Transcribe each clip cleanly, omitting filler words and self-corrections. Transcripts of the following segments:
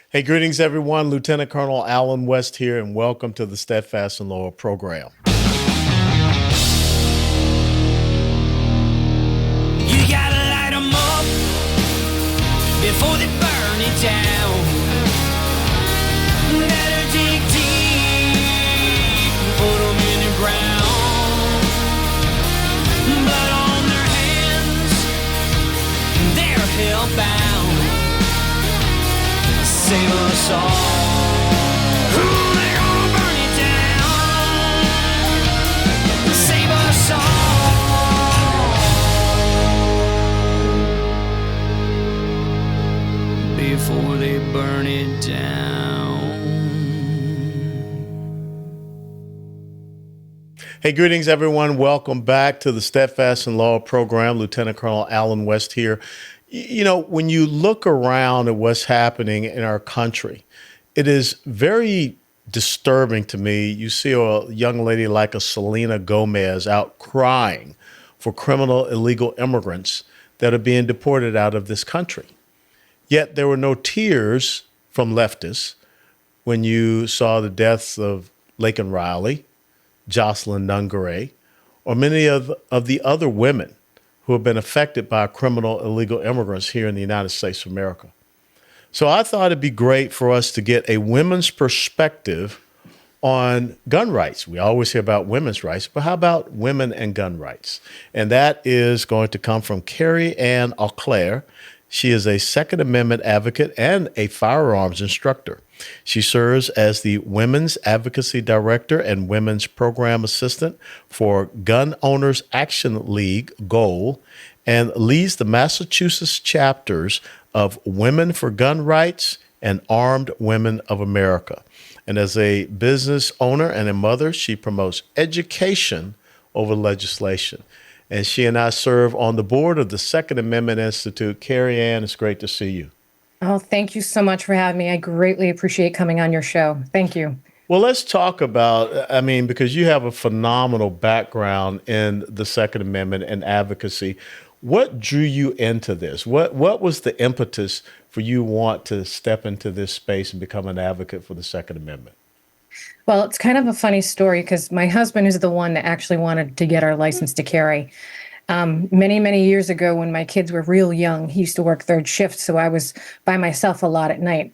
Hey, greetings, everyone. Lieutenant Colonel Alan West here, and welcome to the Steadfast and Loyal program. You gotta light 'em up before they burn it down. Better dig deep, put 'em in the ground. Blood on their hands, they're hellbound. Save us all. Ooh, they're gonna burn it down. Save us all before they burn it down. Hey, greetings, everyone. Welcome back to the Steadfast and Loyal program. Lieutenant Colonel Alan West here. You know, when you look around at what's happening in our country, it is very disturbing to me. You see a young lady like a Selena Gomez out crying for criminal illegal immigrants that are being deported out of this country. Yet there were no tears from leftists when you saw the deaths of Laken Riley, Jocelyn Nungaray, or many of the other women who have been affected by criminal illegal immigrants here in the United States of America. So I thought it'd be great for us to get a women's perspective on gun rights. We always hear about women's rights, but how about women and gun rights? And that is going to come from Kerrie and Auclair. She is a Second Amendment advocate and a firearms instructor. She serves as the Women's Advocacy Director and Women's Program Assistant for Gun Owners Action League, GOAL, and leads the Massachusetts chapters of Women for Gun Rights and Armed Women of America. And as a business owner and a mother, she promotes education over legislation. And she and I serve on the board of the Second Amendment Institute. Kerrie Ann, it's great to see you. Oh, thank you so much for having me. I greatly appreciate coming on your show. Thank you. Well, let's talk about, because you have a phenomenal background in the Second Amendment and advocacy. What drew you into this? What was the impetus for you want to step into this space and become an advocate for the Second Amendment? Well, it's kind of a funny story because my husband is the one that actually wanted to get our license to carry. Many, many years ago when my kids were real young, he used to work third shift, so I was by myself a lot at night.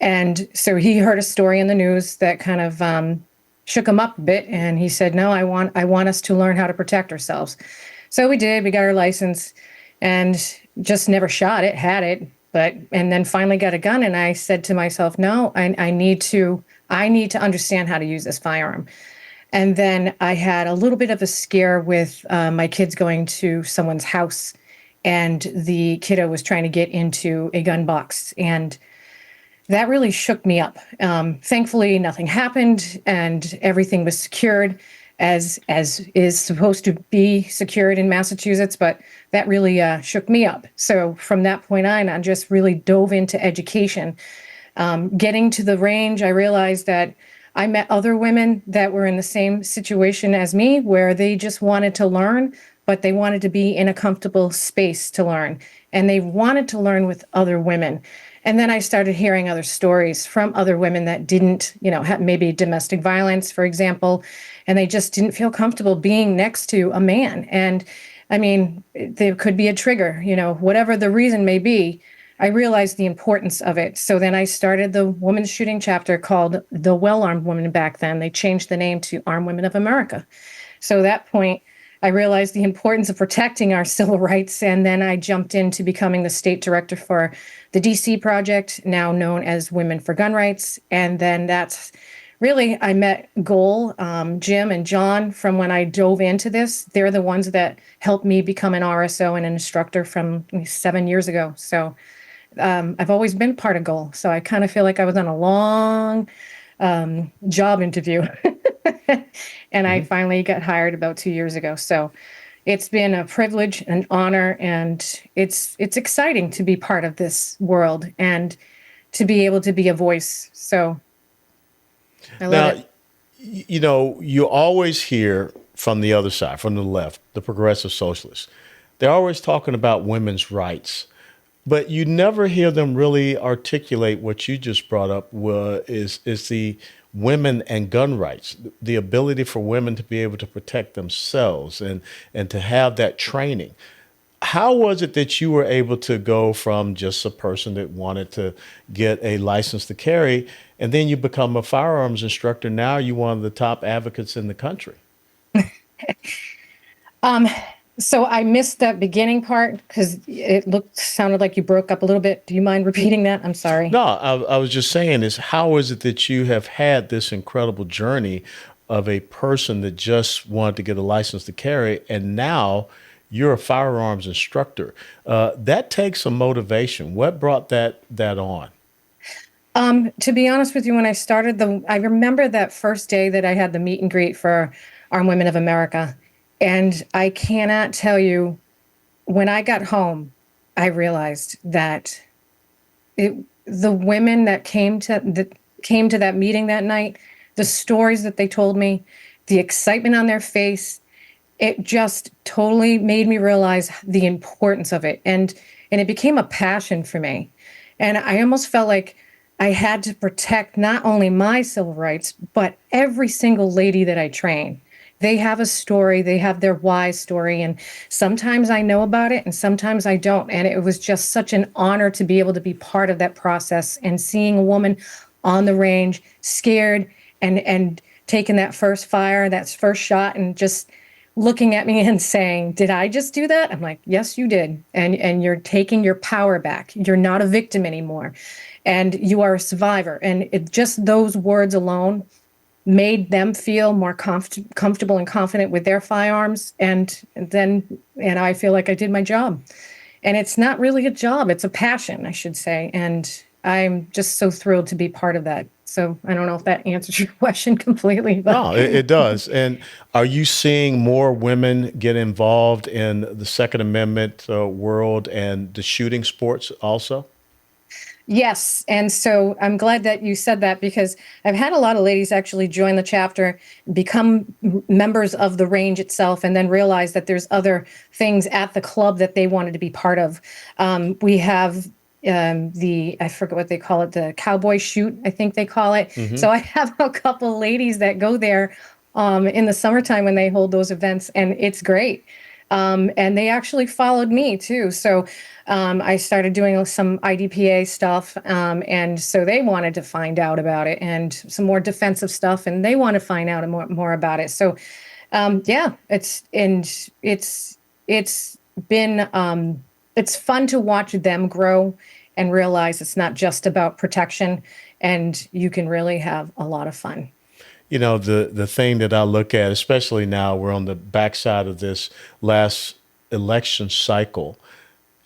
And so he heard a story in the news that kind of shook him up a bit, and he said, "No, I want us to learn how to protect ourselves." So we did. We got our license, and just never shot it, had it, and then finally got a gun. And I said to myself, "No, I need to understand how to use this firearm." And then I had a little bit of a scare with my kids going to someone's house, and the kiddo was trying to get into a gun box, and that really shook me up. Thankfully, nothing happened, and everything was secured as is supposed to be secured in Massachusetts. But that really shook me up. So from that point on, I just really dove into education. Getting to the range, I realized that I met other women that were in the same situation as me, where they just wanted to learn, but they wanted to be in a comfortable space to learn. And they wanted to learn with other women. And then I started hearing other stories from other women that didn't, have maybe domestic violence, for example, and they just didn't feel comfortable being next to a man. And I mean, there could be a trigger, whatever the reason may be. I realized the importance of it. So then I started the women's shooting chapter called the Well-Armed Women back then. They changed the name to Armed Women of America. So at that point, I realized the importance of protecting our civil rights. And then I jumped into becoming the state director for the DC project, now known as Women for Gun Rights. And then that's really, I met Goal, Jim and John from when I dove into this. They're the ones that helped me become an RSO and an instructor from 7 years ago. So I've always been part of Goal, so I kind of feel like I was on a long job interview, and I finally got hired about 2 years ago. So it's been a privilege, an honor, and it's exciting to be part of this world and to be able to be a voice. So I love it. You always hear from the other side, from the left, the progressive socialists. They're always talking about women's rights. But you never hear them really articulate what you just brought up is the women and gun rights, the ability for women to be able to protect themselves and to have that training. How was it that you were able to go from just a person that wanted to get a license to carry, and then you become a firearms instructor? Now you're one of the top advocates in the country. Um, so I missed that beginning part because sounded like you broke up a little bit. Do you mind repeating that? I'm sorry. No, I was just saying is how is it that you have had this incredible journey of a person that just wanted to get a license to carry, and now you're a firearms instructor? That takes some motivation. What brought that on? To be honest with you, when I remember that first day that I had the meet and greet for Armed Women of America. And I cannot tell you, when I got home, I realized that the women that came to that meeting that night, the stories that they told me, the excitement on their face, it just totally made me realize the importance of it. And it became a passion for me. And I almost felt like I had to protect not only my civil rights, but every single lady that I train. They have a story, they have their why story, and sometimes I know about it and sometimes I don't. And it was just such an honor to be able to be part of that process and seeing a woman on the range, scared and taking that first fire, that first shot, and just looking at me and saying, "Did I just do that?" I'm like, "Yes, you did." And you're taking your power back. You're not a victim anymore. And you are a survivor. And just those words alone made them feel more comfortable and confident with their firearms. And I feel like I did my job. And it's not really a job, it's a passion, I should say. And I'm just so thrilled to be part of that. So I don't know if that answers your question completely, but No, it does. And are you seeing more women get involved in the Second Amendment world and the shooting sports also? yes. And so I'm glad that you said that because I've had a lot of ladies actually join the chapter, become members of the range itself, and then realize that there's other things at the club that they wanted to be part of. We have I forget what they call it, the cowboy shoot, I think they call it. Hmm. So I have a couple ladies that go there in the summertime when they hold those events, and it's great. And they actually followed me too. So I started doing some IDPA stuff. And so they wanted to find out about it and some more defensive stuff, and they want to find out more about it. So yeah, it's been it's fun to watch them grow and realize it's not just about protection, and you can really have a lot of fun. You know, the thing that I look at, especially now we're on the backside of this last election cycle,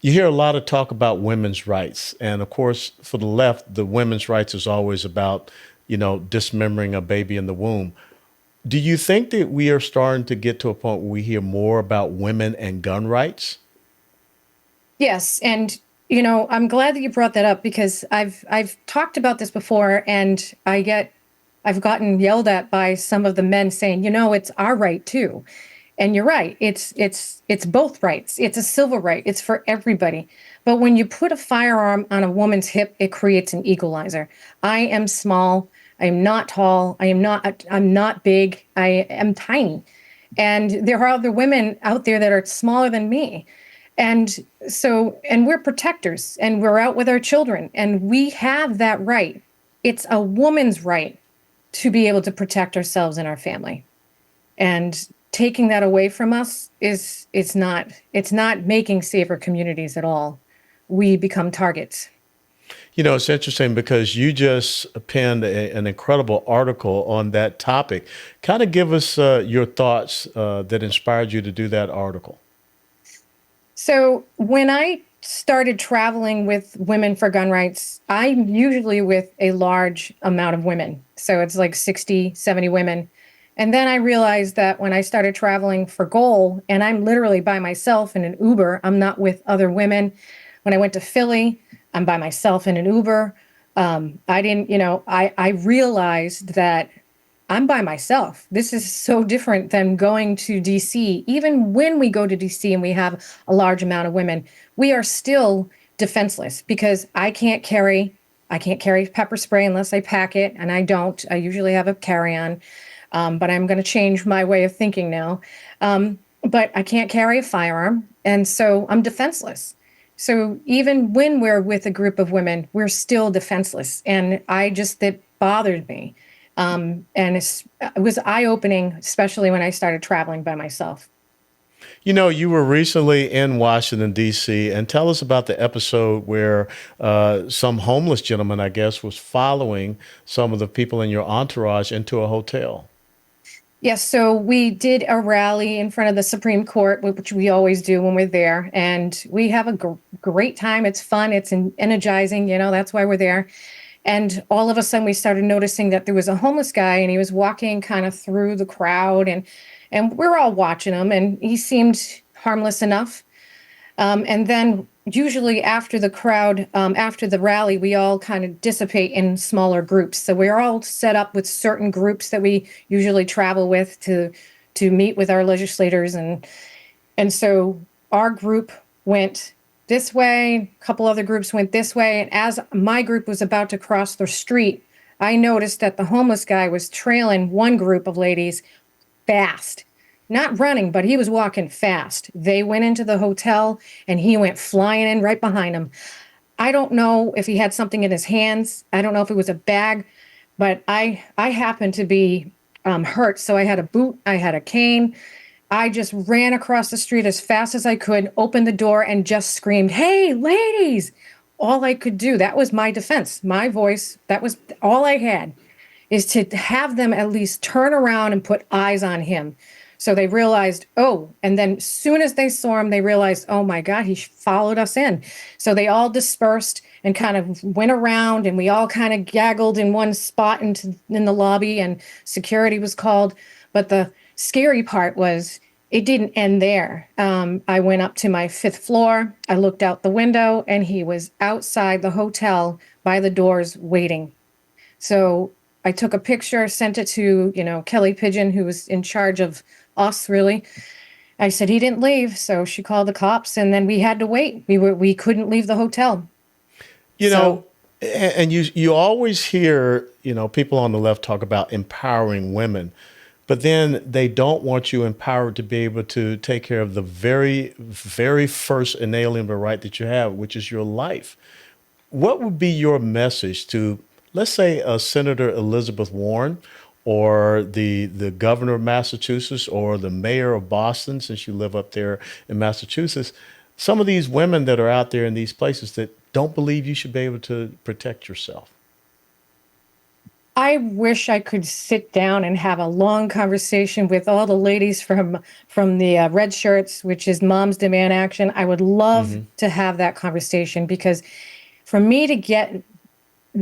you hear a lot of talk about women's rights. And of course, for the left, the women's rights is always about, dismembering a baby in the womb. Do you think that we are starting to get to a point where we hear more about women and gun rights? Yes, and I'm glad that you brought that up because I've talked about this before, and I've gotten yelled at by some of the men saying, it's our right too. And you're right. It's both rights. It's a civil right. It's for everybody. But when you put a firearm on a woman's hip, it creates an equalizer. I am small. I am not tall. I'm not big. I am tiny. And there are other women out there that are smaller than me. And we're protectors and we're out with our children and we have that right. It's a woman's right to be able to protect ourselves and our family. And taking that away from us it's not making safer communities at all. We become targets. It's interesting because you just penned an incredible article on that topic. Kind of give us your thoughts that inspired you to do that article. So when I started traveling with Women for Gun Rights, I'm usually with a large amount of women. So it's like 60, 70 women. And then I realized that when I started traveling for Goal, and I'm literally by myself in an Uber, I'm not with other women. When I went to Philly, I'm by myself in an Uber. I didn't, I realized that I'm by myself. This is so different than going to DC. Even when we go to DC and we have a large amount of women, we are still defenseless because I can't carry pepper spray unless I pack it, and I don't. I usually have a carry-on, but I'm going to change my way of thinking now. But I can't carry a firearm, and so I'm defenseless. So even when we're with a group of women, we're still defenseless, and that bothered me. And it was eye-opening, especially when I started traveling by myself. You know, you were recently in Washington, D.C., and tell us about the episode where some homeless gentleman, I guess, was following some of the people in your entourage into a hotel. Yes, so we did a rally in front of the Supreme Court, which we always do when we're there, and we have a great time. It's fun, it's energizing, that's why we're there. And all of a sudden, we started noticing that there was a homeless guy, and he was walking kind of through the crowd, and we're all watching him, and he seemed harmless enough. And then usually after the rally, we all kind of dissipate in smaller groups. So we're all set up with certain groups that we usually travel with to meet with our legislators. And so our group went this way, a couple other groups went this way. And as my group was about to cross the street, I noticed that the homeless guy was trailing one group of ladies fast. Not running, but he was walking fast. They went into the hotel and he went flying in right behind them. I don't know if he had something in his hands. I don't know if it was a bag, but I happened to be hurt. So I had a boot, I had a cane. I just ran across the street as fast as I could, opened the door, and just screamed, "Hey, ladies!" All I could do. That was my defense, my voice. That was all I had, is to have them at least turn around and put eyes on him. So they realized, oh, and then as soon as they saw him, they realized, oh my God, he followed us in. So they all dispersed and kind of went around, and we all kind of gaggled in one spot in the lobby, and security was called. But the scary part was it didn't end there. I went up to my fifth floor. I looked out the window, and he was outside the hotel by the doors waiting. So I took a picture, sent it to, Kelly Pigeon, who was in charge of us, really. I said he didn't leave, so she called the cops, and then we had to wait. We couldn't leave the hotel. You So- know, and you always hear, people on the left talk about empowering women, but then they don't want you empowered to be able to take care of the very, very first inalienable right that you have, which is your life. What would be your message to, let's say, Senator Elizabeth Warren, or the governor of Massachusetts, or the mayor of Boston, since you live up there in Massachusetts, some of these women that are out there in these places that don't believe you should be able to protect yourself? I wish I could sit down and have a long conversation with all the ladies from the red shirts, which is Moms Demand Action. I would love to have that conversation, because for me to get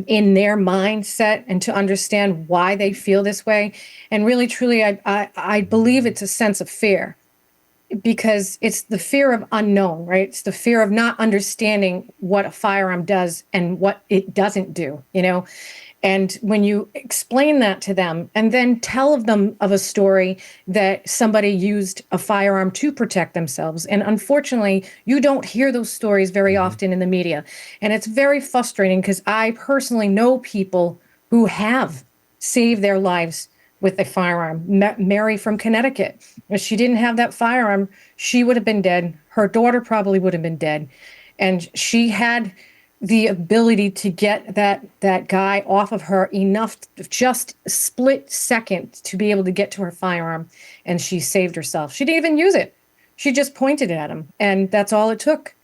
in their mindset and to understand why they feel this way, and really truly, I believe it's a sense of fear, because it's the fear of unknown, right? It's the fear of not understanding what a firearm does and what it doesn't do, And when you explain that to them and then tell them of a story that somebody used a firearm to protect themselves, and unfortunately, you don't hear those stories very often in the media. And it's very frustrating, because I personally know people who have saved their lives with a firearm. Mary from Connecticut, if she didn't have that firearm, she would have been dead. Her daughter probably would have been dead. And she had the ability to get that guy off of her enough, just a split second, to be able to get to her firearm, and she saved herself. She didn't even use it. She just pointed it at him, and that's all it took.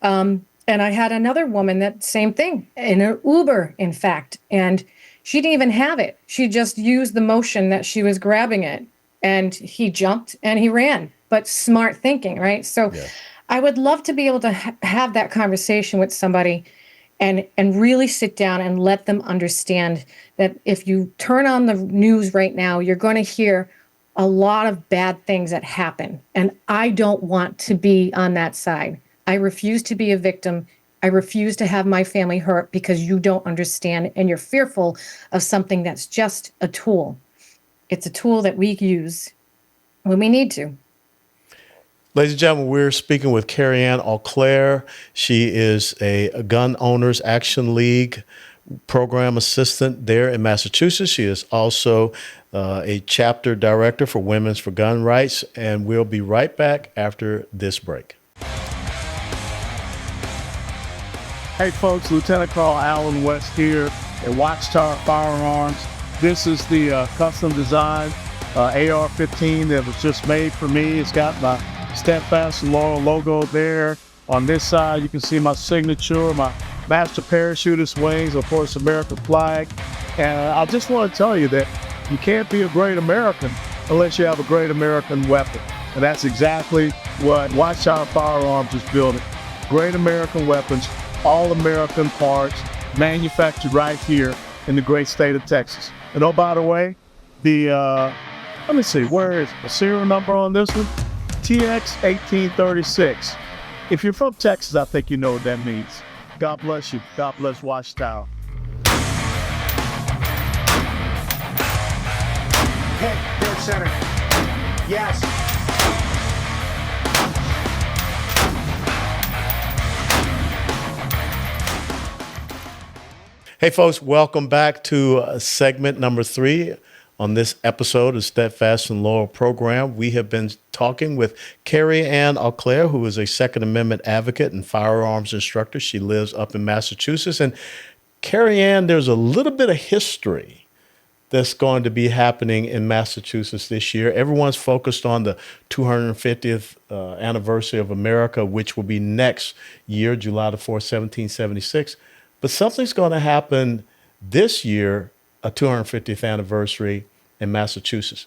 And I had another woman, that same thing, in an Uber, in fact, and she didn't even have it. She just used the motion that she was grabbing it, and he jumped and he ran. But smart thinking, right? So Yeah. I would love to be able to have that conversation with somebody, and really sit down and let them understand that if you turn on the news right now, you're going to hear a lot of bad things that happen. And I don't want to be on that side. I refuse to be a victim. I refuse to have my family hurt because you don't understand and you're fearful of something that's just a tool. It's a tool that we use when we need to. Ladies and gentlemen, we're speaking with Kerrie Auclair. She is a Gun Owners Action League program assistant there in Massachusetts. She is also a chapter director for Women's for Gun Rights. And we'll be right back after this break. Hey folks, Lieutenant Colonel Alan West here at Watchtower Firearms. This is the custom design AR-15 that was just made for me. It's got my Steadfast and Loyal logo there. On this side, you can see my signature, my master parachutist wings, of course, American flag. And I just want to tell you that you can't be a great American unless you have a great American weapon. And that's exactly what Watchtower Firearms is building. Great American weapons, all American parts, manufactured right here in the great state of Texas. And oh, by the way, let me see, where is the serial number on this one? TX 1836. If you're from Texas, I think you know what that means. God bless you. God bless Watchtower. Hit, dead center. Yes. Hey, folks, welcome back to segment number 3 on this episode of Steadfast and Loyal program. We have been talking with Kerrie Auclair, who is a Second Amendment advocate and firearms instructor. She lives up in Massachusetts. And Kerrie, there's a little bit of history that's going to be happening in Massachusetts this year. Everyone's focused on the 250th anniversary of America, which will be next year, July the 4th, 1776. But something's going to happen this year, a 250th anniversary in Massachusetts.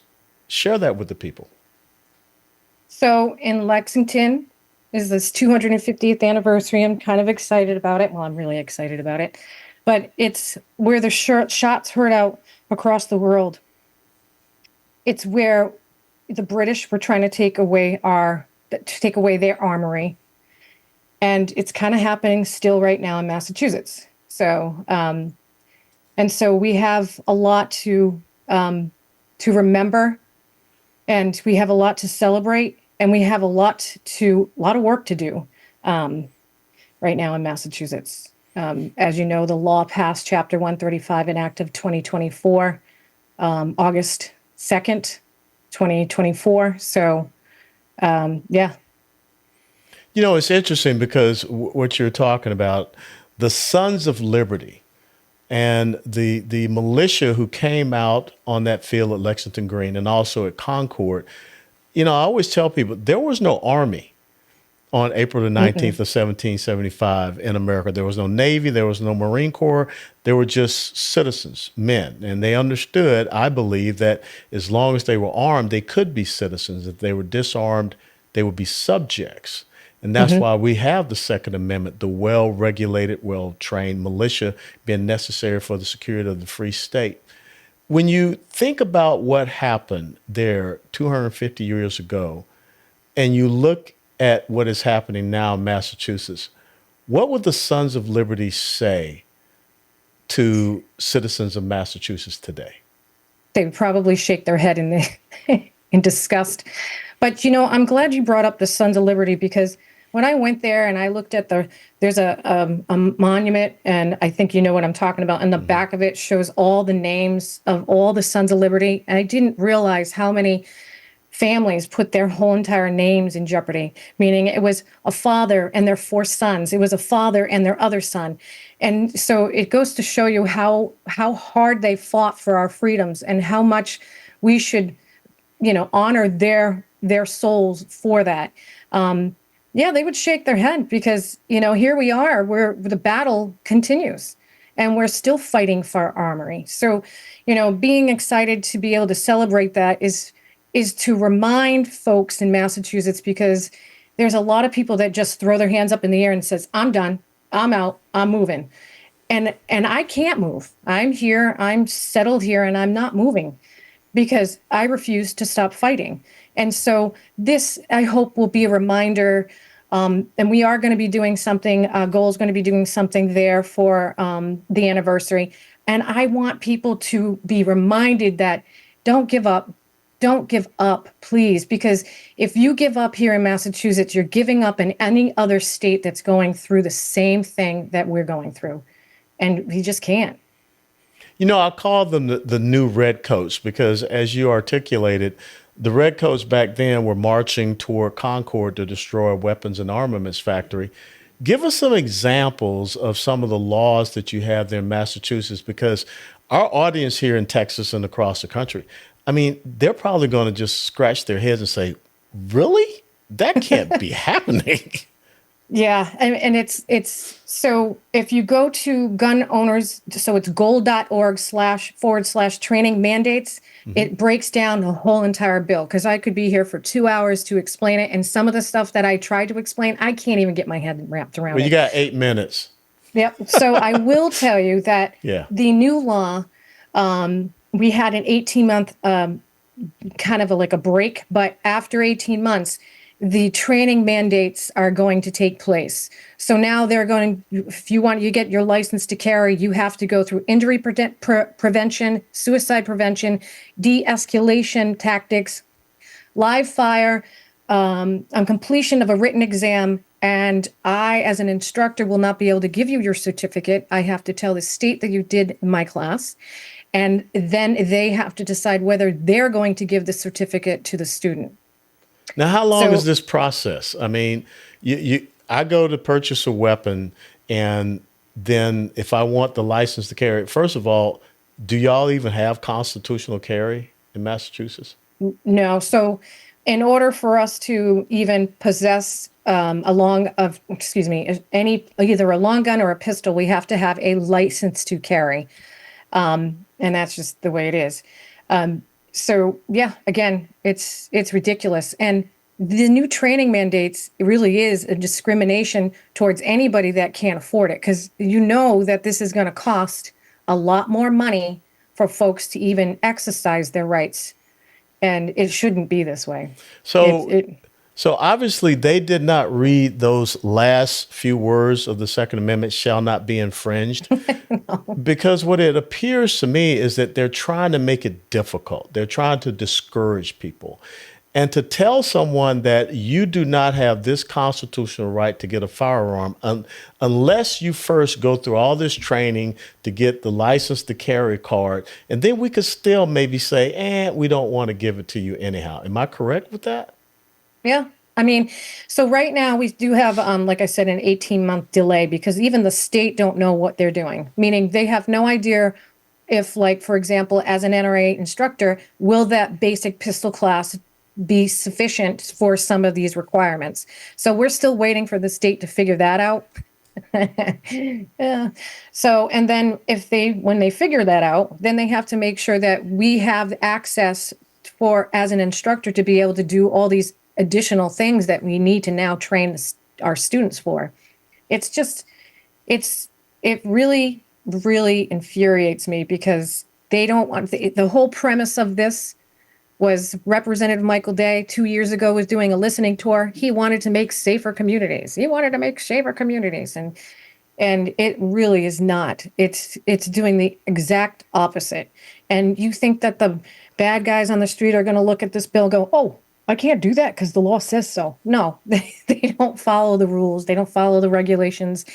Share that with the people. So in Lexington is this 250th anniversary. I'm kind of excited about it. Well, I'm really excited about it. But it's where the shots heard out across the world. It's where the British were trying to take away their armory. And it's kind of happening still right now in Massachusetts. So, and so we have a lot to remember, and we have a lot to celebrate, and we have a lot of work to do right now in Massachusetts. As you know, the law passed Chapter 135 in Act of 2024, August 2nd, 2024. So, yeah. You know, it's interesting because what you're talking about, the Sons of Liberty and the militia who came out on that field at Lexington Green and also at Concord, you know, I always tell people there was no army on April the 19th of 1775 in America. There was no Navy, there was no Marine Corps. There were just citizens, men. And they understood, I believe, that as long as they were armed, they could be citizens. If they were disarmed, they would be subjects. And that's why we have the Second Amendment, the well-regulated, well-trained militia being necessary for the security of the free state. When you think about what happened there 250 years ago, and you look at what is happening now in Massachusetts, what would the Sons of Liberty say to citizens of Massachusetts today? They would probably shake their head in disgust. But, you know, I'm glad you brought up the Sons of Liberty, because when I went there and I looked at there's a monument, and I think you know what I'm talking about. And the back of it shows all the names of all the Sons of Liberty. And I didn't realize how many families put their whole entire names in jeopardy, meaning it was a father and their 4 sons. It was a father and their other son. And so it goes to show you how hard they fought for our freedoms and how much we should, you know, honor their souls for that. Yeah, they would shake their head because, you know, here we are where the battle continues and we're still fighting for our armory. So, you know, being excited to be able to celebrate that is to remind folks in Massachusetts, because there's a lot of people that just throw their hands up in the air and says, I'm done, I'm out, I'm moving. And I can't move. I'm here, I'm settled here, and I'm not moving because I refuse to stop fighting. And so this, I hope, will be a reminder. And we are going to be doing something, Goal is going to be doing something there for the anniversary. And I want people to be reminded that don't give up, don't give up, please, because if you give up here in Massachusetts, you're giving up in any other state that's going through the same thing that we're going through. And we just can't. You know, I call them the new redcoats because, as you articulated, the redcoats back then were marching toward Concord to destroy a weapons and armaments factory. Give us some examples of some of the laws that you have there in Massachusetts, because our audience here in Texas and across the country, I mean, they're probably going to just scratch their heads and say, really? That can't be happening. Yeah, and it's so if you go to gun owners, so it's goal.org//training mandates, it breaks down the whole entire bill, because I could be here for 2 hours to explain it. And some of the stuff that I tried to explain, I can't even get my head wrapped around Well, it. you got 8 minutes. Yep. So I will tell you that Yeah. the new law, we had an 18-month kind of like a break, but after 18 months, the training mandates are going to take place. So now they're going, if you want to get your license to carry, you have to go through injury prevention, suicide prevention, de-escalation tactics, live fire, on completion of a written exam. And I, as an instructor, will not be able to give you your certificate. I have to tell the state that you did my class. And then they have to decide whether they're going to give the certificate to the student. Now, how long So- is this process? I mean, I go to purchase a weapon, and then if I want the license to carry it, first of all, do y'all even have constitutional carry in Massachusetts? No. So in order for us to even possess any either a long gun or a pistol, we have to have a license to carry. And that's just the way it is. So yeah, again, it's ridiculous. And the new training mandates really is a discrimination towards anybody that can't afford it, because you know that this is going to cost a lot more money for folks to even exercise their rights. And it shouldn't be this way. So, so obviously they did not read those last few words of the Second Amendment, shall not be infringed. Because what it appears to me is that they're trying to make it difficult. They're trying to discourage people. And to tell someone that you do not have this constitutional right to get a firearm unless you first go through all this training to get the license to carry card, and then we could still maybe say, we don't want to give it to you anyhow. Am I correct with that? Yeah. I mean, so right now we do have, like I said, an 18-month delay, because even the state don't know what they're doing, meaning they have no idea if, like, for example, as an NRA instructor, will that basic pistol class be sufficient for some of these requirements? So we're still waiting for the state to figure that out. Yeah. So, and then when they figure that out, then they have to make sure that we have access for, as an instructor, to be able to do all these additional things that we need to now train our students for. It's just, it really, really infuriates me, because they don't want, the whole premise of this was Representative Michael Day 2 years ago was doing a listening tour. He wanted to make safer communities. And it really is not. It's doing the exact opposite. And you think that the bad guys on the street are going to look at this bill and go, oh, I can't do that because the law says so. No, they don't follow the rules. They don't follow the regulations.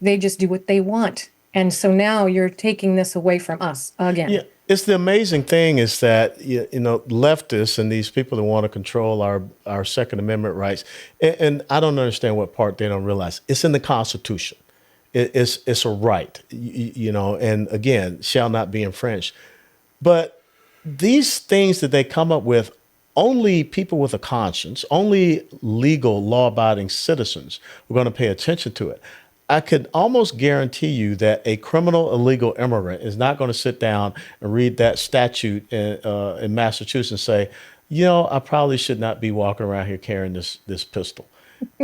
They just do what they want. And so now you're taking this away from us again. Yeah. It's the amazing thing is that, leftists and these people that want to control our Second Amendment rights, and I don't understand what part they don't realize. It's in the Constitution. It's a right, and again, shall not be infringed. But these things that they come up with, only people with a conscience, only legal, law-abiding citizens are going to pay attention to it. I could almost guarantee you that a criminal illegal immigrant is not going to sit down and read that statute in Massachusetts and say, I probably should not be walking around here carrying this pistol.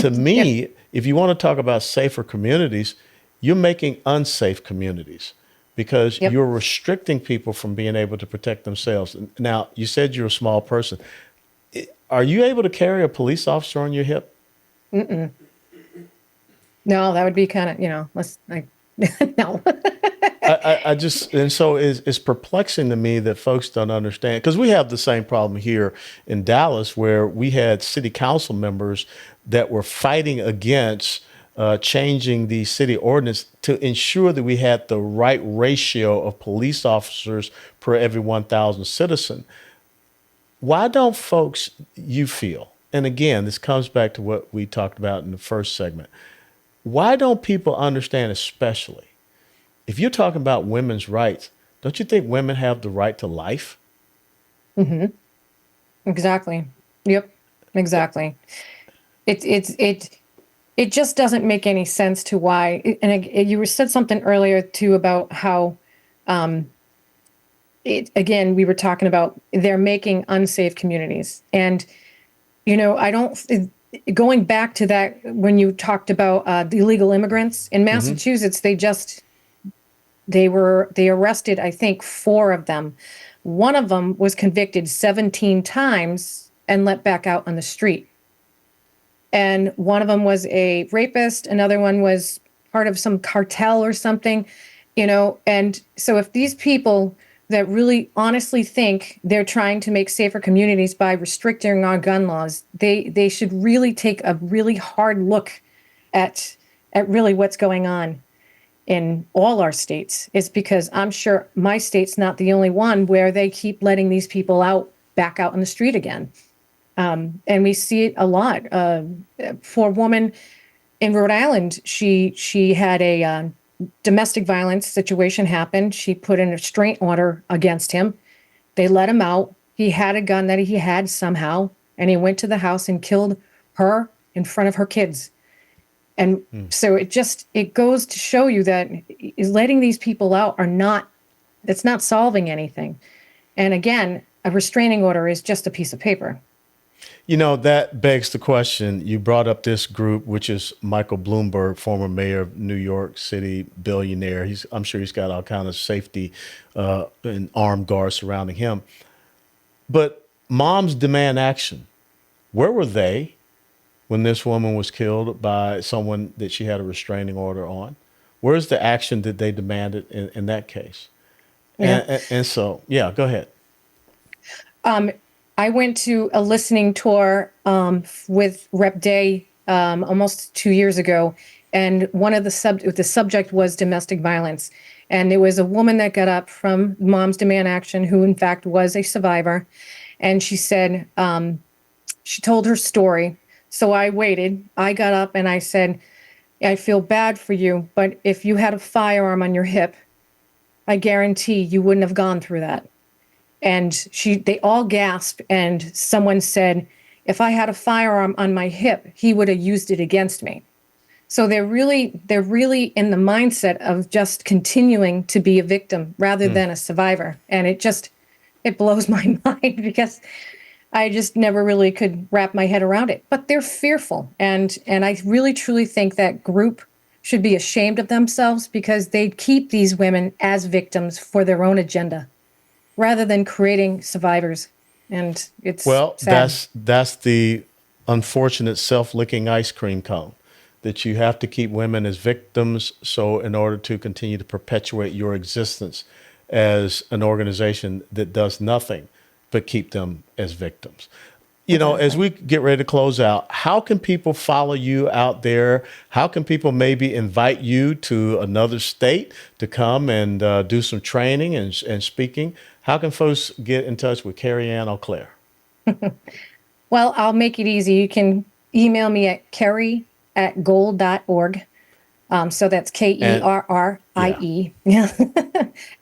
To me, if you want to talk about safer communities, you're making unsafe communities, because you're restricting people from being able to protect themselves. Now, you said you're a small person. Are you able to carry a police officer on your hip? No, that would be kind of, no. I just, and so it's perplexing to me that folks don't understand, because we have the same problem here in Dallas, where we had city council members that were fighting against changing the city ordinance to ensure that we had the right ratio of police officers per every 1,000 citizen. Why don't folks, you feel, and again, this comes back to what we talked about in the first segment, why don't people understand, especially if you're talking about women's rights, don't you think women have the right to life? Exactly. Yep. Exactly. It just doesn't make any sense to why. And you said something earlier too about how again, we were talking about they're making unsafe communities. And, I don't, going back to that, when you talked about the illegal immigrants in Massachusetts, they arrested, I think, 4 of them. One of them was convicted 17 times and let back out on the street. And one of them was a rapist. Another one was part of some cartel or something, And so if these people that really honestly think they're trying to make safer communities by restricting our gun laws, they should really take a really hard look at really what's going on in all our states. It's because I'm sure my state's not the only one where they keep letting these people back out on the street again. And we see it a lot. For a woman in Rhode Island, she had a domestic violence situation happen. She put in a restraint order against him. They let him out. He had a gun that he had somehow, and he went to the house and killed her in front of her kids. And so it goes to show you that letting these people out it's not solving anything. And again, a restraining order is just a piece of paper. That begs the question. You brought up this group, which is Michael Bloomberg, former mayor of New York City, billionaire. I'm sure he's got all kind of safety and armed guards surrounding him. But Moms Demand Action, where were they when this woman was killed by someone that she had a restraining order on? Where's the action that they demanded in that case? Yeah. And so, yeah, go ahead. I went to a listening tour with Rep Day almost 2 years ago, and one of the subject was domestic violence. And it was a woman that got up from Moms Demand Action, who in fact was a survivor, and she said she told her story. So I waited. I got up and I said, "I feel bad for you, but if you had a firearm on your hip, I guarantee you wouldn't have gone through that." And they all gasped, and someone said, "If I had a firearm on my hip, he would have used it against me." So they're really in the mindset of just continuing to be a victim rather than a survivor. And it blows my mind, because I just never really could wrap my head around it. But they're fearful. And I really truly think that group should be ashamed of themselves, because they keep these women as victims for their own agenda, rather than creating survivors. And it's sad. That's the unfortunate self-licking ice cream cone, that you have to keep women as victims, so in order to continue to perpetuate your existence as an organization that does nothing but keep them as victims. As we get ready to close out, how can people follow you out there? How can people maybe invite you to another state to come and do some training and speaking? How can folks get in touch with Kerrie Ann Auclair? Well, I'll make it easy. You can email me at kerrie@gold.org. So that's KERRIE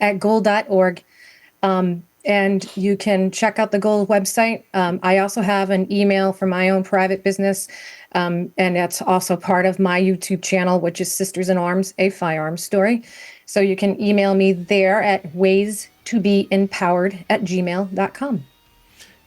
at gold.org. And you can check out the Gold website. I also have an email for my own private business. And that's also part of my YouTube channel, which is Sisters in Arms, a firearms story. So you can email me there at waystobempowered@gmail.com.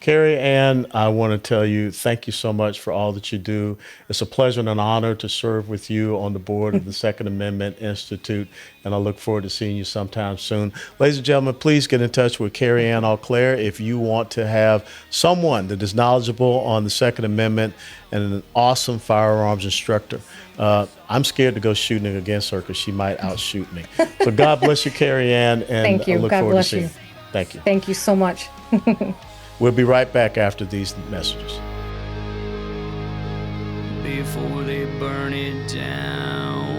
Kerrie Ann, I want to tell you, thank you so much for all that you do. It's a pleasure and an honor to serve with you on the board of the Second Amendment Institute, and I look forward to seeing you sometime soon. Ladies and gentlemen, please get in touch with Kerrie Ann Auclair if you want to have someone that is knowledgeable on the Second Amendment and an awesome firearms instructor. I'm scared to go shooting against her because she might outshoot me. So God bless you, Kerrie Ann, and Thank you. I look God forward bless to seeing you. you. Thank you. Thank you so much. We'll be right back after these messages. Before they burn it down.